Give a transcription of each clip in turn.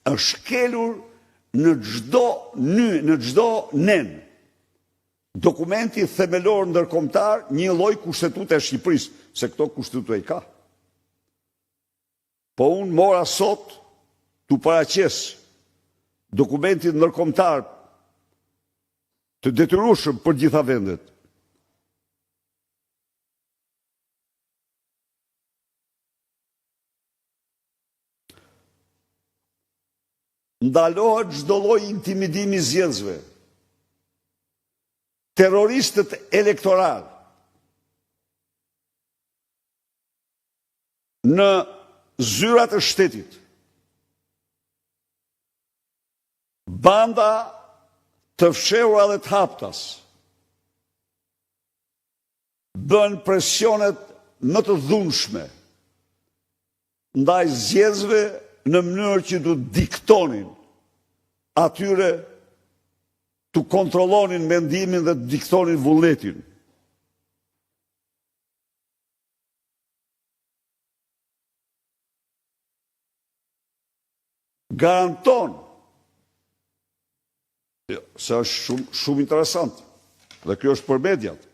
është shkelur në çdo nen. Dokumenti themelor ndërkombëtar, një lloj kushtetutë e Shqipërisë, se këto kushtetutë i ka. Po unë mora sot t'u paraqes dokumentin ndërkombëtar të detyrueshëm për gjitha vendet. Ndalohet çdo lloj intimidimi i zgjedhësve. Terroristët elektoral në zyrat e shtetit, banda të fshehura dhe të haptas, bën presionet më të dhunshme ndaj zgjedhësve në mënyrë që të diktonin atyre, të kontrollonin mendimin dhe të diktonin vullnetin. Garanton, se është shumë interesant, dhe kjo është për mediat,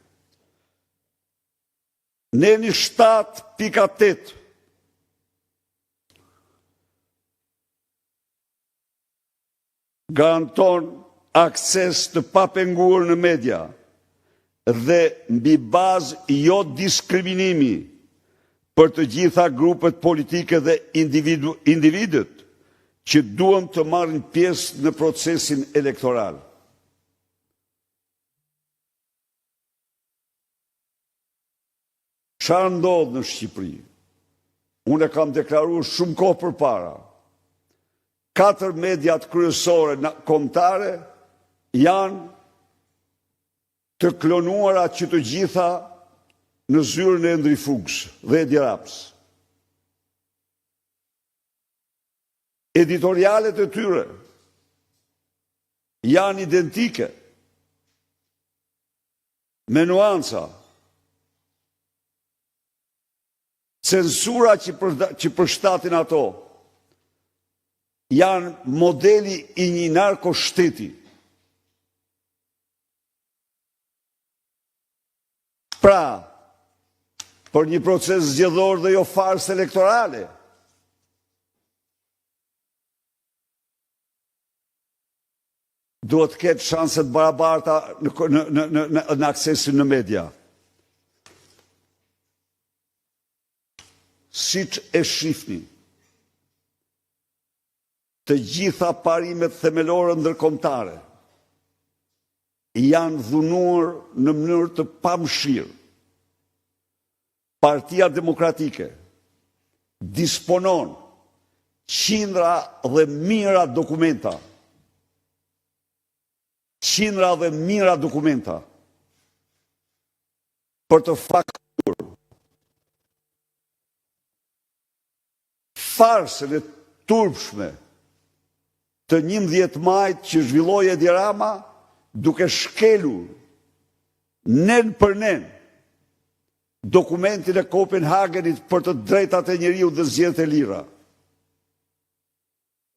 Neni 7.8 garanton akses të papenguar në media dhe mbi bazë jo diskriminimi për të gjitha grupet politike dhe individët që duan të marrin pjesë në procesin elektoral. Çfarë ndodh në Shqipëri? Unë e kam deklaruar shumë kohë përpara. 4 mediat kryesore kombëtare janë të klonuara që të gjitha në zyrën e Endri Fugs dhe Edi Raps. Editorialet e tyre janë identike, me nuanca. Censura që përshtatin ato janë modeli i një narkoshteti. Pra, për një proces zgjedhor dhe jo farsë elektorale. Duhet ketë shanset barabarta në aksesin në media. Siç e shihni, të gjitha parimet themelore ndërkombëtare janë dhunuar në mënyrë të pamëshirë. Partia Demokratike disponon qindra dhe mijëra dokumenta. Qindra dhe mijëra dokumenta për të faktuar farsën e turpshme të 11 majit që zhvilloi Edi Rama, duke shkelur nen për nen dokumentin e Kopenhagenit për të drejtat e njeriut dhe zgjedhjet e lira.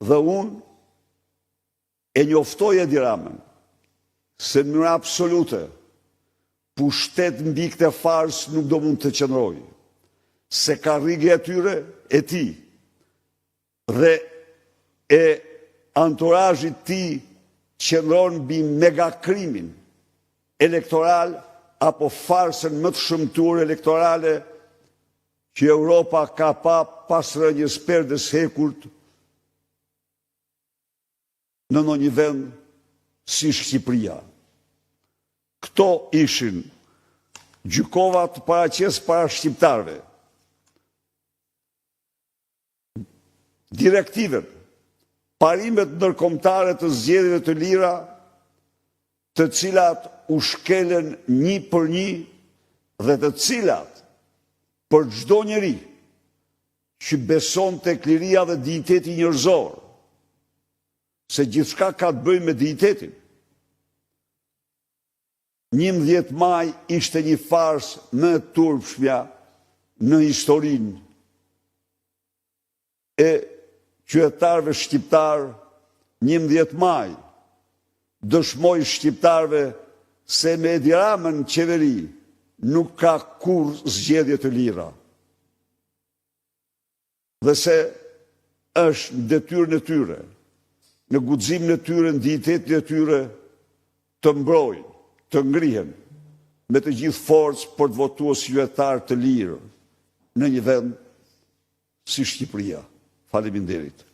Dhe unë e njoftoj Edi Ramën se në mënyrë absolute pushtet mbi këtë farsë nuk do mund të qëndrojë, se karrige e tyre e tij dhe e anturazhit ti qëndron mbi megakrimin elektoral apo farsën më të shëmtuar elektorale që Europa ka pas rënjes perdes hekurt në ndonjë vend si Shqipëria. Këto ishin gjykova të paraqes para shqiptarëve. Direktivet, parimet ndërkombëtare të zgjedhjeve të lira, të cilat u shkelen një për një dhe të cilat për çdo njeri që beson tek liria dhe dinjiteti njerëzor, se gjithçka ka të bëjë me dinjitetin. 11 maj ishte një farsë më e turpshmja në historinë e qytetarëve shqiptar 11 maj dëshmoi shqiptarëve se me Edi Ramën në qeveri nuk ka kur zgjedhje të lira. Dhe se është në detyrën e tyre, në guximin e tyre, në dignitetin e tyre të mbrojnë, të ngrihen me të gjithë forcë për të votuar si qytetar të lirë në një vend si Shqipëria. Faleminderit.